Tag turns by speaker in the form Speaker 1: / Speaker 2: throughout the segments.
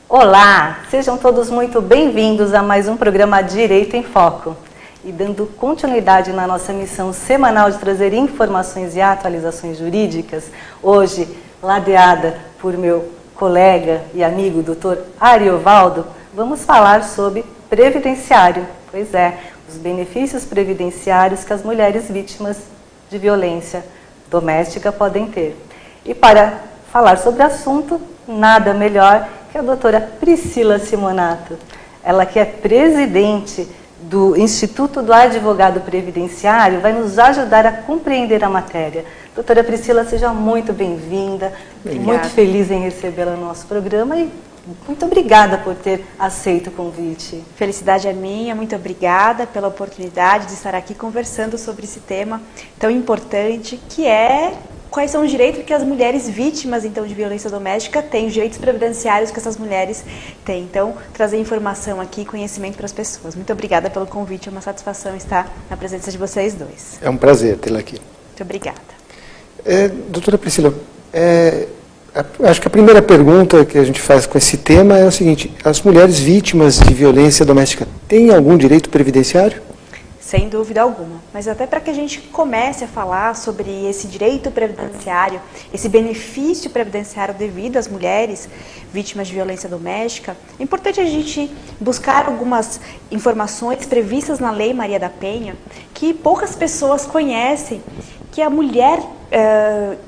Speaker 1: Olá, sejam todos muito bem-vindos a mais um programa Direito em Foco. E dando continuidade na nossa missão semanal de trazer informações e atualizações jurídicas, hoje, ladeada por meu colega e amigo Dr. Ariovaldo, vamos falar sobre previdenciário. Pois é, os benefícios previdenciários que as mulheres vítimas de violência doméstica podem ter. E para falar sobre o assunto, nada melhor que a doutora Priscila Simonato. Ela que é presidente do Instituto do Advogado Previdenciário, vai nos ajudar a compreender a matéria. Doutora Priscila, seja muito bem-vinda, muito feliz em recebê-la no nosso programa e muito obrigada por ter aceito o convite.
Speaker 2: Felicidade é minha, muito obrigada pela oportunidade de estar aqui conversando sobre esse tema tão importante, que é quais são os direitos que as mulheres vítimas então de violência doméstica têm, os direitos previdenciários que essas mulheres têm. Então, trazer informação aqui, conhecimento para as pessoas. Muito obrigada pelo convite, é uma satisfação estar na presença de vocês dois.
Speaker 3: É um prazer tê-la aqui.
Speaker 2: Muito obrigada.
Speaker 3: Doutora Priscila, acho que a primeira pergunta que a gente faz com esse tema é o seguinte: as mulheres vítimas de violência doméstica têm algum direito previdenciário?
Speaker 2: Sem dúvida alguma, mas até para que a gente comece a falar sobre esse direito previdenciário, esse benefício previdenciário devido às mulheres vítimas de violência doméstica, é importante a gente buscar algumas informações previstas na Lei Maria da Penha, que poucas pessoas conhecem, que a mulher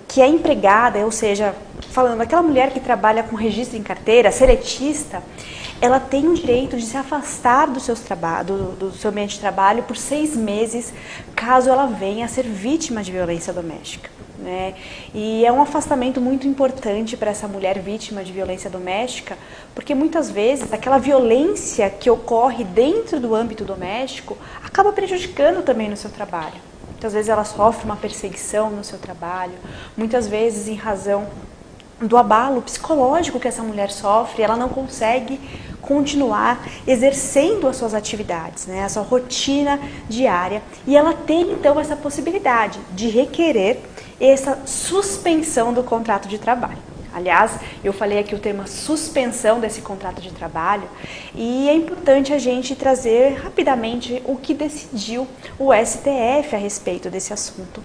Speaker 2: que é empregada, ou seja, falando aquela mulher que trabalha com registro em carteira, seletista, ela tem o direito de se afastar do seu ambiente de trabalho por 6 meses, caso ela venha a ser vítima de violência doméstica, né? E é um afastamento muito importante para essa mulher vítima de violência doméstica, porque muitas vezes aquela violência que ocorre dentro do âmbito doméstico acaba prejudicando também no seu trabalho. Muitas vezes ela sofre uma perseguição no seu trabalho, muitas vezes em razão do abalo psicológico que essa mulher sofre, ela não consegue continuar exercendo as suas atividades, né, a sua rotina diária, e ela tem então essa possibilidade de requerer essa suspensão do contrato de trabalho. Aliás, eu falei aqui o termo suspensão desse contrato de trabalho, e é importante a gente trazer rapidamente o que decidiu o STF a respeito desse assunto.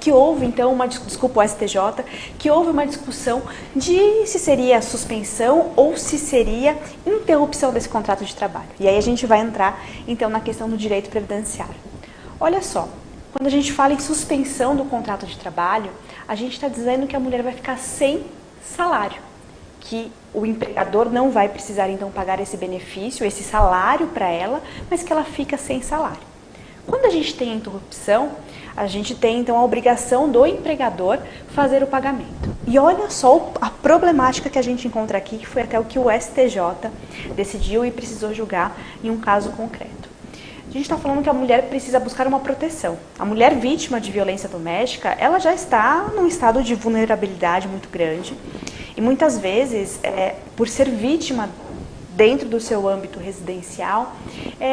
Speaker 2: Que houve então o STJ, que houve uma discussão de se seria suspensão ou se seria interrupção desse contrato de trabalho. E aí a gente vai entrar então na questão do direito previdenciário. Olha só, quando a gente fala em suspensão do contrato de trabalho, a gente está dizendo que a mulher vai ficar sem salário, que o empregador não vai precisar então pagar esse benefício, esse salário para ela, mas que ela fica sem salário. Quando a gente tem a interrupção, a gente tem então a obrigação do empregador fazer o pagamento. E olha só a problemática que a gente encontra aqui, que foi até o que o STJ decidiu e precisou julgar em um caso concreto. A gente está falando que a mulher precisa buscar uma proteção. A mulher vítima de violência doméstica, ela já está num estado de vulnerabilidade muito grande. E muitas vezes, por ser vítima dentro do seu âmbito residencial,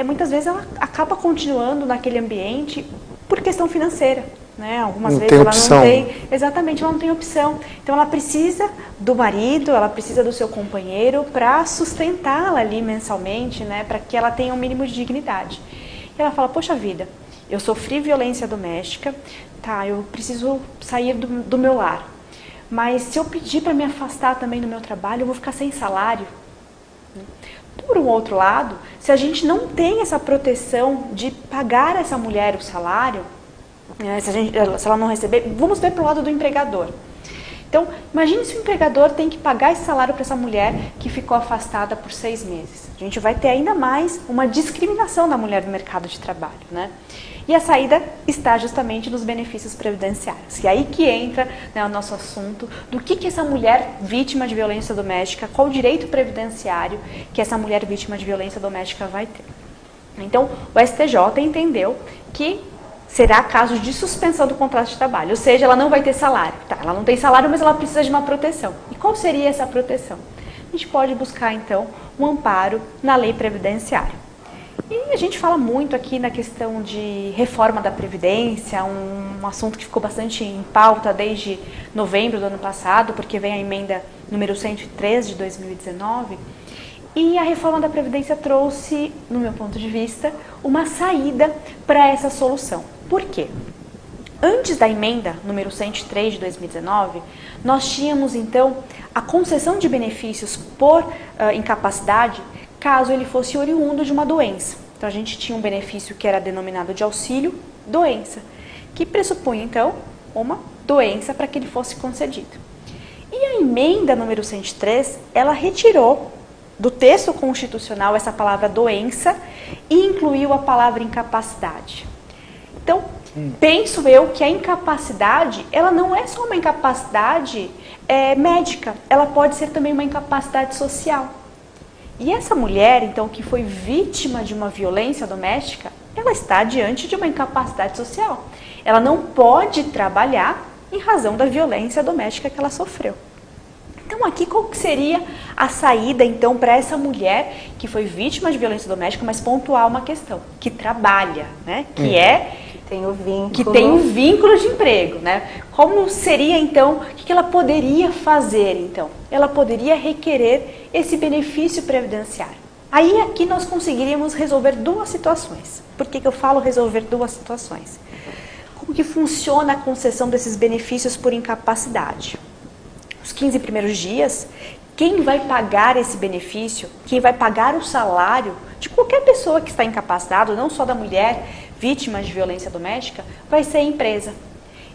Speaker 2: muitas vezes ela acaba continuando naquele ambiente por questão financeira, né? Algumas vezes ela não tem, exatamente, ela não tem opção. Então ela precisa do marido, ela precisa do seu companheiro para sustentá-la ali mensalmente, né? Para que ela tenha um mínimo de dignidade. E ela fala: poxa vida, eu sofri violência doméstica, tá? Eu preciso sair do meu lar. Mas se eu pedir para me afastar também do meu trabalho, eu vou ficar sem salário. Por um outro lado, se a gente não tem essa proteção de pagar essa mulher o salário, se ela não receber, vamos ver para o lado do empregador. Então, imagine se o empregador tem que pagar esse salário para essa mulher que ficou afastada por 6 meses. A gente vai ter ainda mais uma discriminação da mulher no mercado de trabalho, né? E a saída está justamente nos benefícios previdenciários. E aí que entra, né, o nosso assunto do que essa mulher vítima de violência doméstica, qual o direito previdenciário que essa mulher vítima de violência doméstica vai ter. Então, o STJ entendeu que será caso de suspensão do contrato de trabalho, ou seja, ela não vai ter salário. Tá, ela não tem salário, mas ela precisa de uma proteção. E qual seria essa proteção? A gente pode buscar, então, um amparo na lei previdenciária. E a gente fala muito aqui na questão de reforma da Previdência, um assunto que ficou bastante em pauta desde novembro do ano passado, porque vem a emenda número 103 de 2019, e a reforma da Previdência trouxe, no meu ponto de vista, uma saída para essa solução. Por quê? Antes da emenda número 103 de 2019, nós tínhamos então a concessão de benefícios por incapacidade caso ele fosse oriundo de uma doença. Então a gente tinha um benefício que era denominado de auxílio-doença, que pressupunha então uma doença para que ele fosse concedido. E a emenda número 103, ela retirou do texto constitucional essa palavra doença e incluiu a palavra incapacidade. Então, penso eu que a incapacidade, ela não é só uma incapacidade médica, ela pode ser também uma incapacidade social. E essa mulher, então, que foi vítima de uma violência doméstica, ela está diante de uma incapacidade social. Ela não pode trabalhar em razão da violência doméstica que ela sofreu. Então, aqui, qual que seria a saída, então, para essa mulher que foi vítima de violência doméstica, mas pontuar uma questão, que trabalha, né?
Speaker 1: Que
Speaker 2: tem um vínculo de emprego, né? Como seria, então, o que ela poderia fazer, então? Ela poderia requerer esse benefício previdenciário. Aí, aqui, nós conseguiríamos resolver duas situações. Por que eu falo resolver duas situações? Como que funciona a concessão desses benefícios por incapacidade? Os 15 primeiros dias, quem vai pagar esse benefício, quem vai pagar o salário de qualquer pessoa que está incapacitada, não só da mulher vítima de violência doméstica, vai ser a empresa.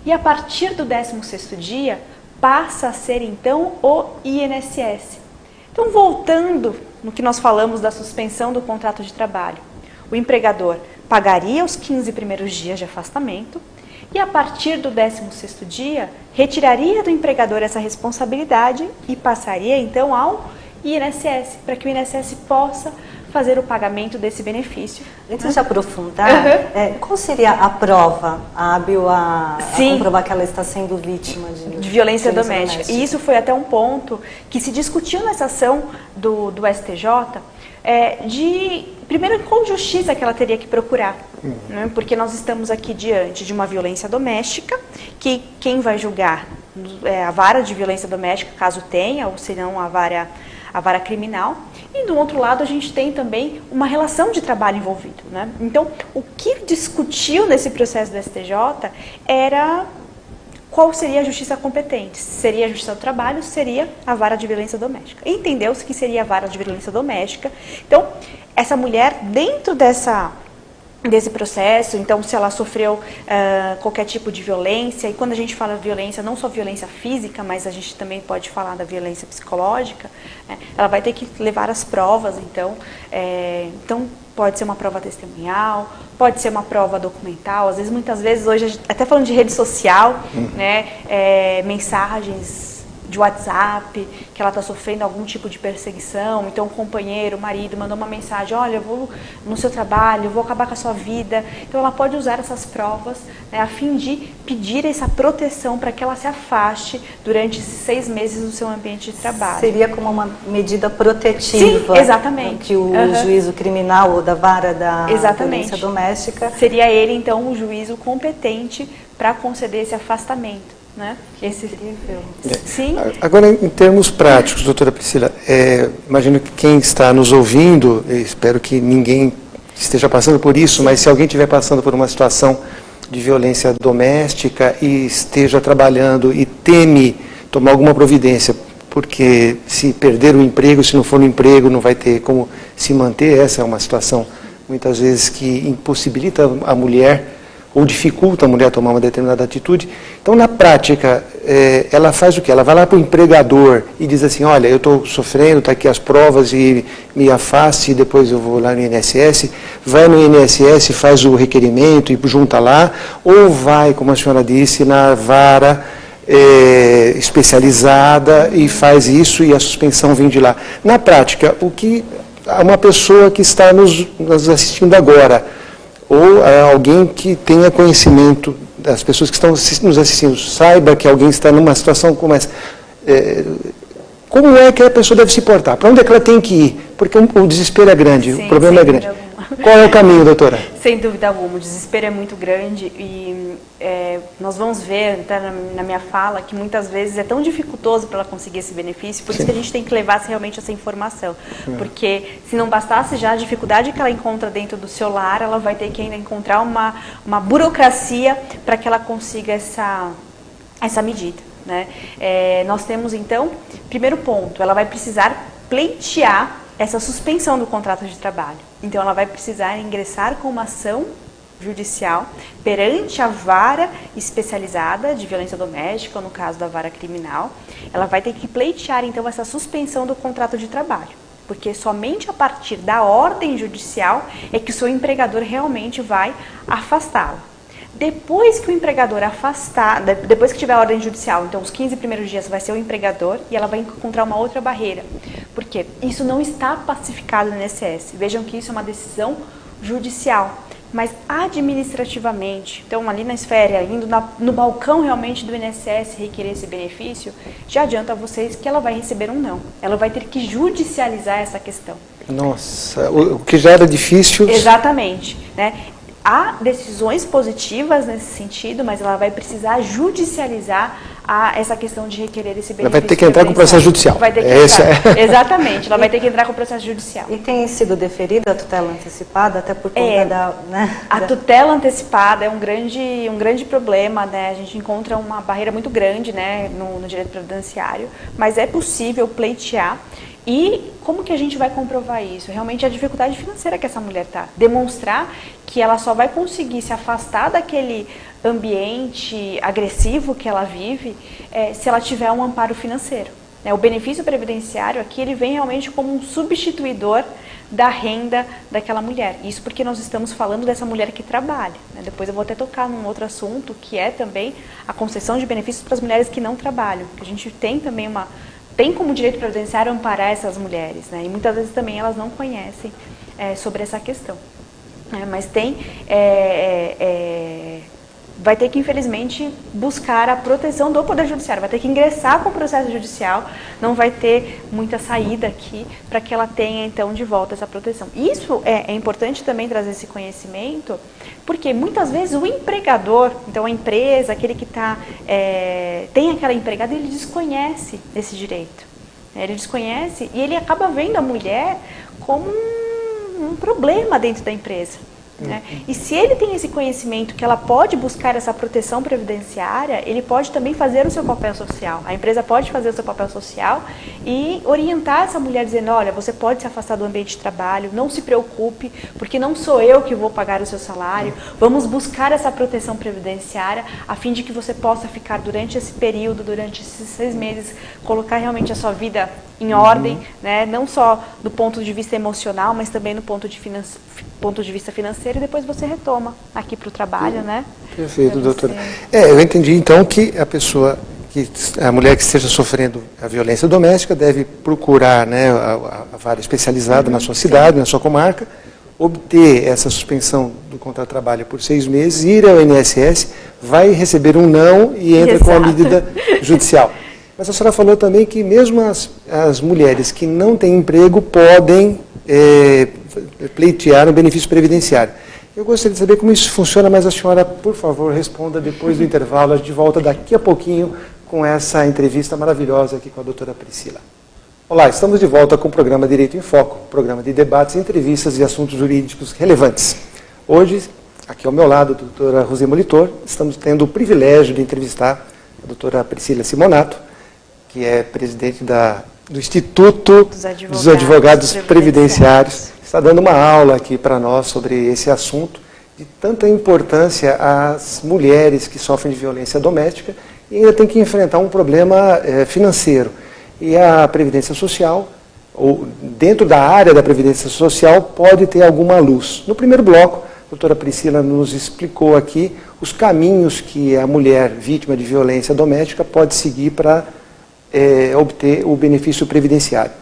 Speaker 2: E a partir do 16º dia, passa a ser então o INSS. Então, voltando no que nós falamos da suspensão do contrato de trabalho, o empregador pagaria os 15 primeiros dias de afastamento e a partir do 16º dia, retiraria do empregador essa responsabilidade e passaria então ao INSS, para que o INSS possa fazer o pagamento desse benefício.
Speaker 1: Antes de aprofundar, qual seria a prova hábil a comprovar que ela está sendo vítima de
Speaker 2: violência doméstica? E isso foi até um ponto que se discutiu nessa ação do STJ, primeiro, qual justiça que ela teria que procurar, né? Porque nós estamos aqui diante de uma violência doméstica, que quem vai julgar é a vara de violência doméstica, caso tenha, ou se não a vara criminal, e do outro lado a gente tem também uma relação de trabalho envolvido, né? Então, o que discutiu nesse processo do STJ era qual seria a justiça competente. Seria a justiça do trabalho, seria a vara de violência doméstica. Entendeu-se que seria a vara de violência doméstica. Então, essa mulher, dentro desse processo, então se ela sofreu qualquer tipo de violência, e quando a gente fala violência, não só violência física, mas a gente também pode falar da violência psicológica, né? Ela vai ter que levar as provas, então pode ser uma prova testemunhal, pode ser uma prova documental, às vezes, muitas vezes, hoje, até falando de rede social, né, mensagens de WhatsApp, que ela está sofrendo algum tipo de perseguição, então o companheiro, o marido, mandou uma mensagem, olha, eu vou no seu trabalho, eu vou acabar com a sua vida. Então ela pode usar essas provas, né, a fim de pedir essa proteção para que ela se afaste durante esses 6 meses do seu ambiente de trabalho.
Speaker 1: Seria como uma medida protetiva.
Speaker 2: Sim, exatamente.
Speaker 1: Que o juízo criminal ou da vara da violência doméstica...
Speaker 2: Seria ele, então, o juízo competente para conceder esse afastamento. Né?
Speaker 1: Sim.
Speaker 3: Agora, em termos práticos, doutora Priscila, imagino que quem está nos ouvindo, espero que ninguém esteja passando por isso, mas se alguém estiver passando por uma situação de violência doméstica e esteja trabalhando e teme tomar alguma providência, porque se perder o emprego, se não for no emprego, não vai ter como se manter, essa é uma situação, muitas vezes, que impossibilita a mulher ou dificulta a mulher a tomar uma determinada atitude. Então, na prática, ela faz o quê? Ela vai lá para o empregador e diz assim, olha, eu estou sofrendo, está aqui as provas e me afaste, e depois eu vou lá no INSS. Vai no INSS, faz o requerimento e junta lá, ou vai, como a senhora disse, na vara especializada e faz isso e a suspensão vem de lá. Na prática, o que uma pessoa que está nos assistindo agora, ou alguém que tenha conhecimento das pessoas que estão nos assistindo, saiba que alguém está numa situação como essa, como é que a pessoa deve se portar? Para onde é que ela tem que ir? Porque o desespero é grande, o problema é grande. Qual é o caminho, doutora?
Speaker 2: Sem dúvida alguma, o desespero é muito grande e nós vamos ver até na minha fala que muitas vezes é tão dificultoso para ela conseguir esse benefício, por isso que a gente tem que levar realmente essa informação. Porque se não bastasse já a dificuldade que ela encontra dentro do seu lar, ela vai ter que ainda encontrar uma burocracia para que ela consiga essa medida. Né? Nós temos então, primeiro ponto, ela vai precisar pleitear essa suspensão do contrato de trabalho. Então ela vai precisar ingressar com uma ação judicial perante a vara especializada de violência doméstica, ou no caso da vara criminal. Ela vai ter que pleitear então essa suspensão do contrato de trabalho, porque somente a partir da ordem judicial é que o seu empregador realmente vai afastá-la. Depois que o empregador afastar, depois que tiver a ordem judicial, então os 15 primeiros dias vai ser o empregador e ela vai encontrar uma outra barreira. Por quê? Isso não está pacificado no INSS. Vejam que isso é uma decisão judicial, mas administrativamente, então ali na esfera, indo no balcão realmente do INSS requerer esse benefício, já adianta a vocês que ela vai receber um não. Ela vai ter que judicializar essa questão.
Speaker 3: Nossa, o que já era difícil...
Speaker 2: Exatamente, né? Há decisões positivas nesse sentido, mas ela vai precisar judicializar essa questão de requerer esse benefício.
Speaker 3: Ela vai ter que entrar com o processo judicial.
Speaker 2: Vai ter que entrar. Exatamente, ela vai ter que entrar com o processo judicial.
Speaker 1: E tem sido deferida a tutela antecipada, até por conta da... Né,
Speaker 2: a tutela antecipada é um grande problema, né? A gente encontra uma barreira muito grande, né, no direito previdenciário, mas é possível pleitear. E como que a gente vai comprovar isso? Realmente a dificuldade financeira que essa mulher está. Demonstrar que ela só vai conseguir se afastar daquele ambiente agressivo que ela vive se ela tiver um amparo financeiro. O benefício previdenciário aqui ele vem realmente como um substituidor da renda daquela mulher. Isso porque nós estamos falando dessa mulher que trabalha. Depois eu vou até tocar num outro assunto, que é também a concessão de benefícios para as mulheres que não trabalham. A gente tem também tem como direito previdenciário amparar essas mulheres, né? E muitas vezes também elas não conhecem sobre essa questão. Mas vai ter que, infelizmente, buscar a proteção do Poder Judiciário, vai ter que ingressar com o processo judicial, não vai ter muita saída aqui para que ela tenha, então, de volta essa proteção. Isso é importante também trazer esse conhecimento, porque muitas vezes o empregador, então a empresa, aquele que tem aquela empregada, ele desconhece esse direito. Ele desconhece e ele acaba vendo a mulher como um problema dentro da empresa. Né? E se ele tem esse conhecimento que ela pode buscar essa proteção previdenciária, ele pode também fazer o seu papel social. A empresa pode fazer o seu papel social e orientar essa mulher dizendo, olha, você pode se afastar do ambiente de trabalho, não se preocupe, porque não sou eu que vou pagar o seu salário, vamos buscar essa proteção previdenciária a fim de que você possa ficar durante esse período, durante esses 6 meses, colocar realmente a sua vida em ordem, né? Não só do ponto de vista emocional, mas também no ponto de vista financeiro, e depois você retoma aqui para o trabalho, né?
Speaker 3: Perfeito, doutora. Eu entendi então que a mulher que esteja sofrendo a violência doméstica deve procurar, né, a vara especializada na sua cidade, na sua comarca, obter essa suspensão do contrato de trabalho por 6 meses, ir ao INSS, vai receber um não e entra com a medida judicial. Mas a senhora falou também que mesmo as mulheres que não têm emprego podem pleitear um benefício previdenciário. Eu gostaria de saber como isso funciona, mas a senhora, por favor, responda depois do intervalo. A gente volta daqui a pouquinho com essa entrevista maravilhosa aqui com a doutora Priscila. Olá, estamos de volta com o programa Direito em Foco, programa de debates, entrevistas e assuntos jurídicos relevantes. Hoje, aqui ao meu lado, a doutora Rosê Molitor, estamos tendo o privilégio de entrevistar a doutora Priscila Simonato, que é presidente do Instituto dos Advogados Previdenciários. Está dando uma aula aqui para nós sobre esse assunto de tanta importância às mulheres que sofrem de violência doméstica e ainda tem que enfrentar um problema financeiro. E a Previdência Social, ou dentro da área da Previdência Social, pode ter alguma luz. No primeiro bloco, a doutora Priscila nos explicou aqui os caminhos que a mulher vítima de violência doméstica pode seguir para obter o benefício previdenciário.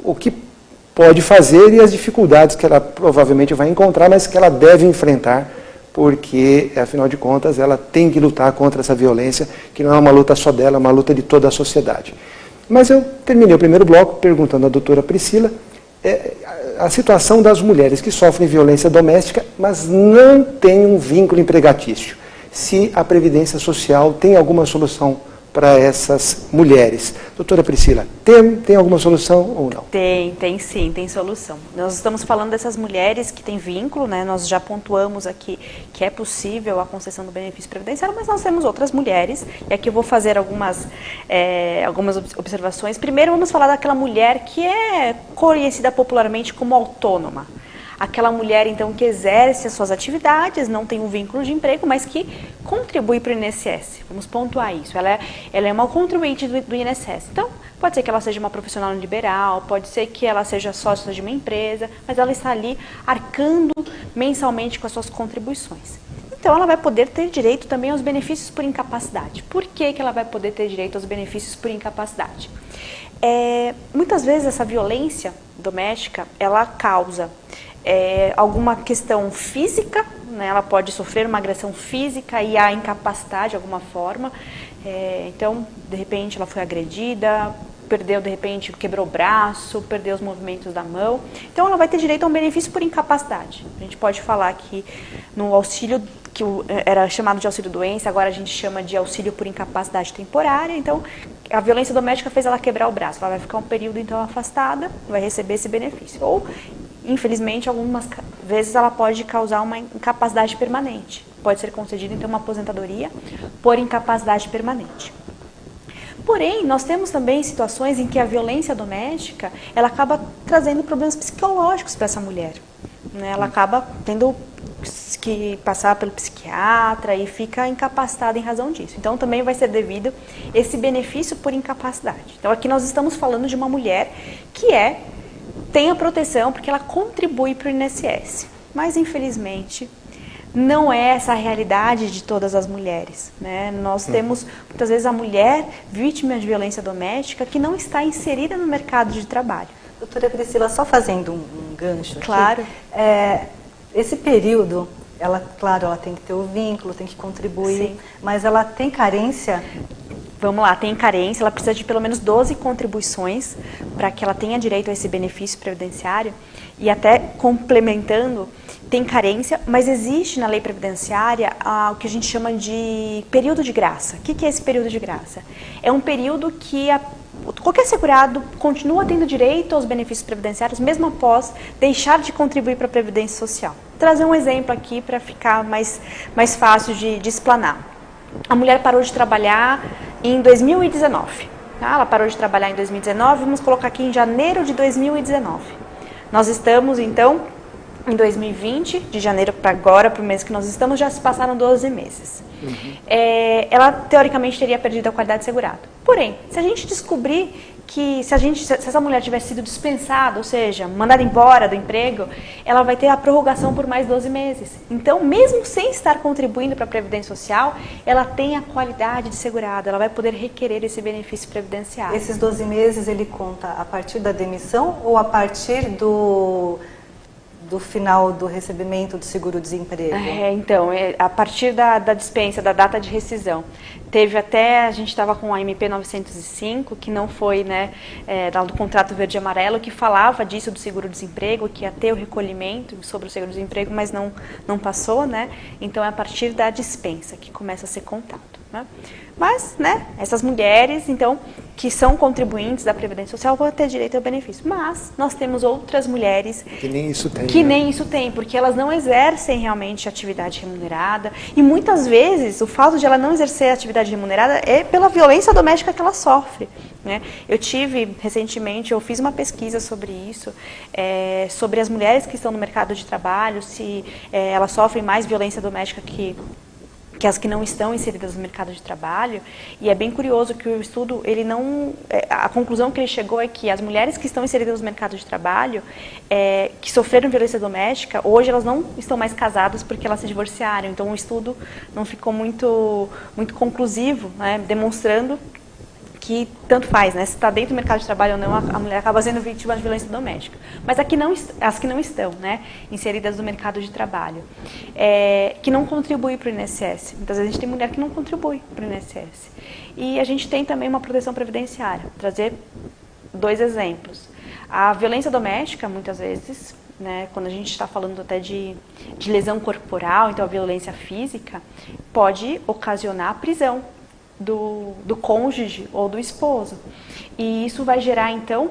Speaker 3: O que pode fazer e as dificuldades que ela provavelmente vai encontrar, mas que ela deve enfrentar, porque, afinal de contas, ela tem que lutar contra essa violência, que não é uma luta só dela, é uma luta de toda a sociedade. Mas eu terminei o primeiro bloco perguntando à doutora Priscila a situação das mulheres que sofrem violência doméstica, mas não têm um vínculo empregatício. Se a Previdência Social tem alguma solução para essas mulheres. Doutora Priscila, tem alguma solução ou não?
Speaker 2: Tem sim, tem solução. Nós estamos falando dessas mulheres que têm vínculo, né? Nós já pontuamos aqui que é possível a concessão do benefício previdenciário, mas nós temos outras mulheres, e aqui eu vou fazer algumas observações. Primeiro vamos falar daquela mulher que é conhecida popularmente como autônoma. Aquela mulher, então, que exerce as suas atividades, não tem um vínculo de emprego, mas que contribui para o INSS. Vamos pontuar isso. Ela é uma contribuinte do INSS. Então, pode ser que ela seja uma profissional liberal, pode ser que ela seja sócia de uma empresa, mas ela está ali arcando mensalmente com as suas contribuições. Então, ela vai poder ter direito também aos benefícios por incapacidade. Por que ela vai poder ter direito aos benefícios por incapacidade? Muitas vezes essa violência doméstica, ela causa alguma questão física, né? Ela pode sofrer uma agressão física e a incapacidade de alguma forma. Então, de repente, ela foi agredida, perdeu, de repente, quebrou o braço, perdeu os movimentos da mão. Então, ela vai ter direito a um benefício por incapacidade. A gente pode falar que no auxílio, que era chamado de auxílio-doença, agora a gente chama de auxílio por incapacidade temporária. Então, a violência doméstica fez ela quebrar o braço. Ela vai ficar um período, então, afastada, vai receber esse benefício. Ou, infelizmente, algumas vezes ela pode causar uma incapacidade permanente. Pode ser concedida, então, uma aposentadoria por incapacidade permanente. Porém, nós temos também situações em que a violência doméstica, ela acaba trazendo problemas psicológicos para essa mulher, né? Ela acaba tendo que passar pelo psiquiatra e fica incapacitada em razão disso. Então, também vai ser devido esse benefício por incapacidade. Então, aqui nós estamos falando de uma mulher que tem a proteção porque ela contribui para o INSS. Mas, infelizmente, não é essa a realidade de todas as mulheres, né? Nós temos, muitas vezes, a mulher vítima de violência doméstica que não está inserida no mercado de trabalho.
Speaker 1: Doutora Priscila, só fazendo um gancho aqui.
Speaker 2: Claro.
Speaker 1: Esse período, claro, ela tem que ter o vínculo, tem que contribuir, sim, mas ela tem carência?
Speaker 2: Vamos lá, tem carência, ela precisa de pelo menos 12 contribuições para que ela tenha direito a esse benefício previdenciário. E até complementando, tem carência, mas existe na lei previdenciária o que a gente chama de período de graça. O que é esse período de graça? É um período que qualquer segurado continua tendo direito aos benefícios previdenciários, mesmo após deixar de contribuir para a Previdência Social. Vou trazer um exemplo aqui para ficar mais fácil de explanar. A mulher parou de trabalhar em 2019. Tá? Ela parou de trabalhar em 2019, vamos colocar aqui em janeiro de 2019. Nós estamos, então, em 2020, de janeiro para agora, para o mês que nós estamos, já se passaram 12 meses. Ela, teoricamente, teria perdido a qualidade de segurado. Porém, se a gente descobrir que se essa mulher tivesse sido dispensada, ou seja, mandada embora do emprego, ela vai ter a prorrogação por mais 12 meses. Então, mesmo sem estar contribuindo para a Previdência Social, ela tem a qualidade de segurado, ela vai poder requerer esse benefício previdenciário.
Speaker 1: Esses 12 meses ele conta a partir da demissão ou a partir do final do recebimento do seguro-desemprego?
Speaker 2: Então, a partir da dispensa, da data de rescisão. A gente estava com a MP 905, que não foi, né, do contrato verde e amarelo, que falava disso do seguro-desemprego, que ia ter o recolhimento sobre o seguro-desemprego, mas não passou, né? Então, é a partir da dispensa que começa a ser contado, né? Mas, né, essas mulheres, então, que são contribuintes da Previdência Social vão ter direito ao benefício. Mas nós temos outras mulheres
Speaker 3: que nem isso tem,
Speaker 2: nem isso tem, porque elas não exercem realmente atividade remunerada. E muitas vezes o fato de ela não exercer atividade remunerada é pela violência doméstica que ela sofre, né? Recentemente, eu fiz uma pesquisa sobre isso, sobre as mulheres que estão no mercado de trabalho, se elas sofrem mais violência doméstica que as que não estão inseridas no mercado de trabalho, e é bem curioso que o estudo, a conclusão que ele chegou é que as mulheres que estão inseridas no mercado de trabalho, que sofreram violência doméstica, hoje elas não estão mais casadas porque elas se divorciaram, então o estudo não ficou muito conclusivo, né, demonstrando que tanto faz, né? Se está dentro do mercado de trabalho ou não, a mulher acaba sendo vítima de violência doméstica. Mas as que não estão, né, inseridas no mercado de trabalho, que não contribuem para o INSS. Muitas vezes a gente tem mulher que não contribui para o INSS. E a gente tem também uma proteção previdenciária. Vou trazer 2 exemplos. A violência doméstica, muitas vezes, né, quando a gente está falando até de lesão corporal, então a violência física, pode ocasionar a prisão do cônjuge ou do esposo. E isso vai gerar, então,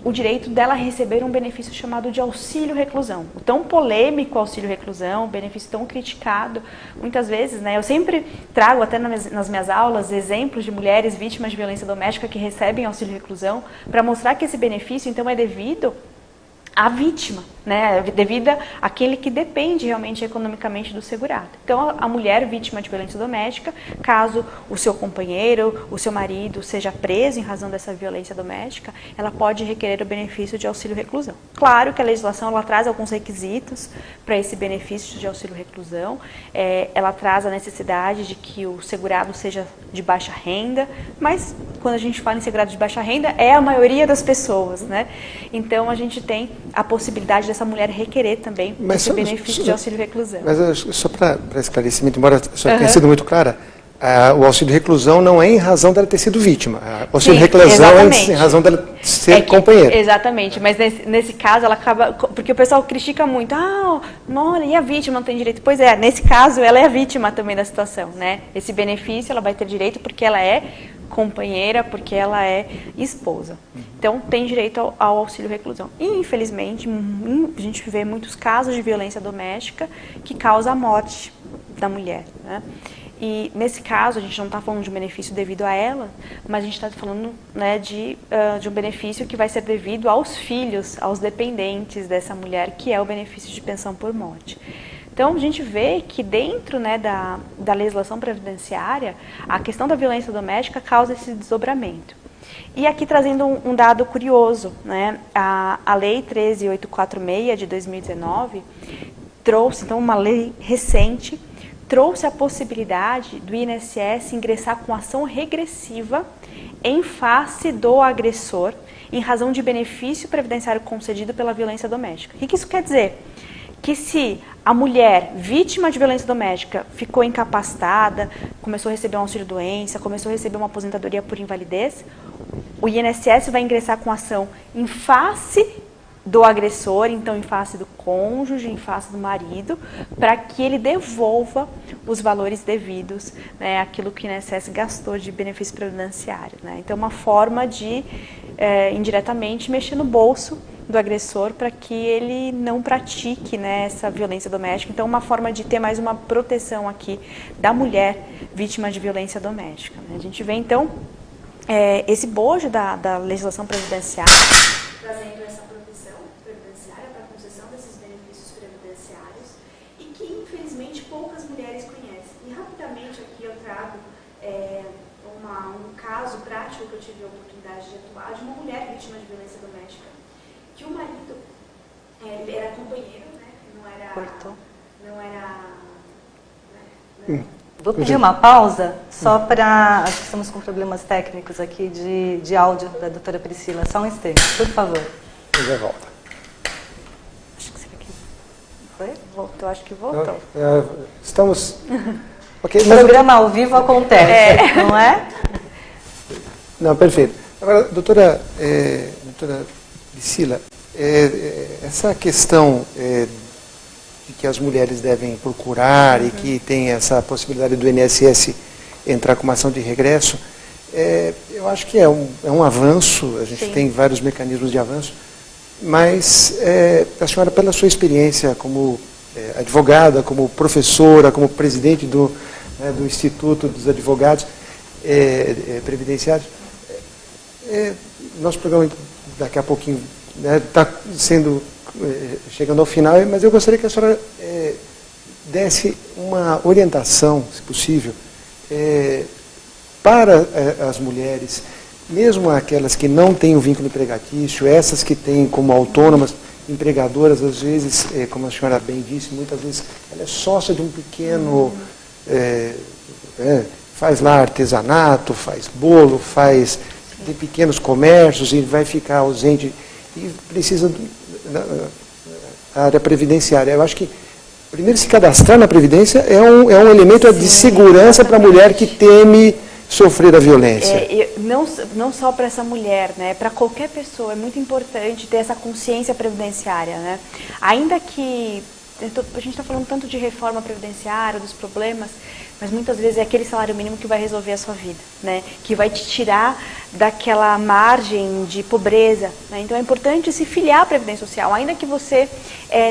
Speaker 2: o direito dela receber um benefício chamado de auxílio-reclusão. O tão polêmico auxílio-reclusão, o benefício tão criticado, muitas vezes, né, eu sempre trago até nas minhas aulas exemplos de mulheres vítimas de violência doméstica que recebem auxílio-reclusão para mostrar que esse benefício, então, é devido à vítima, né, devido àquele que depende realmente economicamente do segurado. Então, a mulher vítima de violência doméstica, caso o seu companheiro, o seu marido seja preso em razão dessa violência doméstica, ela pode requerer o benefício de auxílio-reclusão. Claro que a legislação ela traz alguns requisitos para esse benefício de auxílio-reclusão, ela traz a necessidade de que o segurado seja de baixa renda, mas quando a gente fala em segurado de baixa renda, é a maioria das pessoas, né? Então, a gente tem a possibilidade dessa mulher requerer também esse benefício de auxílio-reclusão.
Speaker 3: Mas só para esclarecimento, embora só tenha sido muito clara, o auxílio-reclusão não é em razão dela ter sido vítima. O auxílio-reclusão é em razão dela ser companheira.
Speaker 2: Exatamente, mas nesse caso ela acaba... Porque o pessoal critica muito, olha, e a vítima não tem direito? Pois é, nesse caso ela é a vítima também da situação, né? Esse benefício ela vai ter direito porque ela é companheira, porque ela é esposa. Então, tem direito ao auxílio-reclusão. E, infelizmente, a gente vê muitos casos de violência doméstica que causa a morte da mulher, né? E, nesse caso, a gente não está falando de um benefício devido a ela, mas a gente está falando, né, de um benefício que vai ser devido aos filhos, aos dependentes dessa mulher, que é o benefício de pensão por morte. Então, a gente vê que dentro, né, da legislação previdenciária, a questão da violência doméstica causa esse desdobramento. E aqui trazendo um dado curioso, né, a Lei 13.846 de 2019 trouxe, então, uma lei recente, trouxe a possibilidade do INSS ingressar com ação regressiva em face do agressor em razão de benefício previdenciário concedido pela violência doméstica. O que isso quer dizer? Que se a mulher vítima de violência doméstica ficou incapacitada, começou a receber um auxílio-doença, começou a receber uma aposentadoria por invalidez, o INSS vai ingressar com ação em face do agressor, então em face do cônjuge, em face do marido, para que ele devolva os valores devidos, né, aquilo que o INSS gastou de benefício previdenciário, né? Então, uma forma de, indiretamente, mexer no bolso do agressor para que ele não pratique, né, essa violência doméstica. Então, uma forma de ter mais uma proteção aqui da mulher vítima de violência doméstica, né? A gente vê, então, esse bojo da legislação previdenciária trazendo essa proteção previdenciária para a concessão desses benefícios previdenciários e que, infelizmente, poucas mulheres conhecem. E, rapidamente, aqui eu trago um caso prático que eu tive a oportunidade de atuar de uma mulher vítima de violência doméstica, que o marido ele era companheiro, né?
Speaker 1: Vou pedir uma pausa, só para... Acho que estamos com problemas técnicos aqui de áudio da doutora Priscila. Só um instante, por favor.
Speaker 3: Eu já volto.
Speaker 2: Acho que isso aqui foi? Voltou, acho que voltou.
Speaker 3: Estamos...
Speaker 1: Okay, mas programa ao vivo acontece, não é?
Speaker 3: Não, perfeito. Agora, doutora Priscila, essa questão de que as mulheres devem procurar e que tem essa possibilidade do INSS entrar com uma ação de regresso, eu acho que é um avanço, a gente tem vários mecanismos de avanço, mas a senhora, pela sua experiência como advogada, como professora, como presidente do Instituto dos Advogados Previdenciários, nosso programa daqui a pouquinho está chegando ao final, mas eu gostaria que a senhora desse uma orientação, se possível, para as mulheres, mesmo aquelas que não têm o vínculo empregatício, essas que têm como autônomas, empregadoras, às vezes, como a senhora bem disse, muitas vezes ela é sócia de um pequeno, faz lá artesanato, faz bolo, tem pequenos comércios e vai ficar ausente e precisa da área previdenciária. Eu acho que, primeiro, se cadastrar na Previdência é um elemento de segurança para a mulher que teme sofrer a violência?
Speaker 2: Não só para essa mulher, né? Para qualquer pessoa é muito importante ter essa consciência previdenciária, né? Ainda que a gente está falando tanto de reforma previdenciária, dos problemas, mas muitas vezes é aquele salário mínimo que vai resolver a sua vida, né? Que vai te tirar daquela margem de pobreza, né? Então é importante se filiar à Previdência Social, ainda que você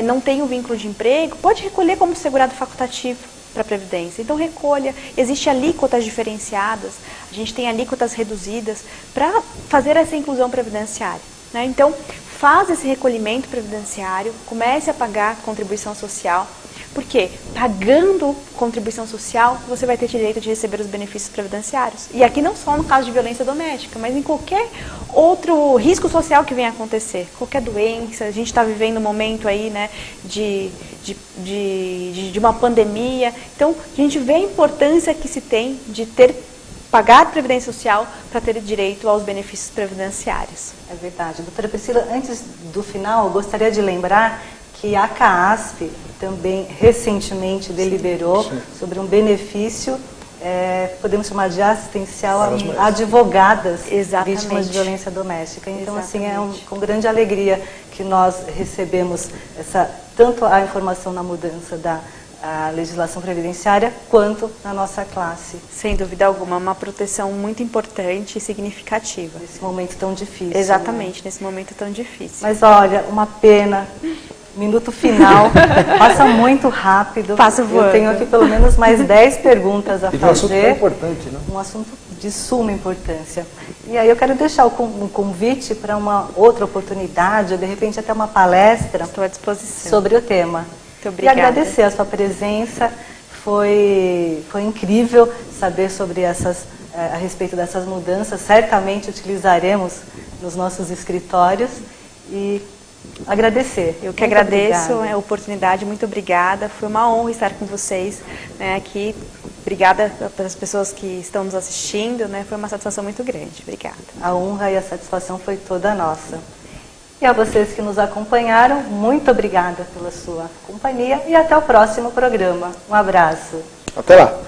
Speaker 2: não tenha um vínculo de emprego, pode recolher como segurado facultativo para a Previdência. Então recolha, existem alíquotas diferenciadas, a gente tem alíquotas reduzidas para fazer essa inclusão previdenciária, né? Então faz esse recolhimento previdenciário, comece a pagar contribuição social, porque pagando contribuição social você vai ter direito de receber os benefícios previdenciários. E aqui não só no caso de violência doméstica, mas em qualquer outro risco social que venha a acontecer, qualquer doença. A gente está vivendo um momento aí, né, de uma pandemia. Então a gente vê a importância que se tem de pagar Previdência Social para ter direito aos benefícios previdenciários.
Speaker 1: É verdade. Doutora Priscila, antes do final, eu gostaria de lembrar que a CAASP também recentemente deliberou sobre um benefício, podemos chamar de assistencial a advogadas vítimas de violência doméstica. Então, assim, com grande alegria que nós recebemos tanto a informação na mudança da legislação previdenciária, quanto na nossa classe.
Speaker 2: Sem dúvida alguma, uma proteção muito importante e significativa.
Speaker 1: Nesse momento tão difícil.
Speaker 2: Exatamente,
Speaker 1: né?
Speaker 2: Nesse momento tão difícil.
Speaker 1: Mas olha, uma pena, minuto final, passa muito rápido.
Speaker 2: Passa voando.
Speaker 1: Eu tenho aqui pelo menos mais 10 perguntas a fazer.
Speaker 3: Um assunto tão importante, né?
Speaker 1: Um assunto de suma importância. E aí eu quero deixar um convite para uma outra oportunidade, ou de repente até uma palestra.
Speaker 2: Estou à disposição.
Speaker 1: Sobre o tema.
Speaker 2: Muito obrigada.
Speaker 1: E agradecer a sua presença, foi incrível saber sobre a respeito dessas mudanças, certamente utilizaremos nos nossos escritórios e agradecer.
Speaker 2: Eu que agradeço a oportunidade, muito obrigada, foi uma honra estar com vocês, né, aqui, obrigada pelas pessoas que estão nos assistindo, né, foi uma satisfação muito grande, obrigada.
Speaker 1: A honra e a satisfação foi toda nossa. E a vocês que nos acompanharam, muito obrigada pela sua companhia e até o próximo programa. Um abraço.
Speaker 3: Até lá.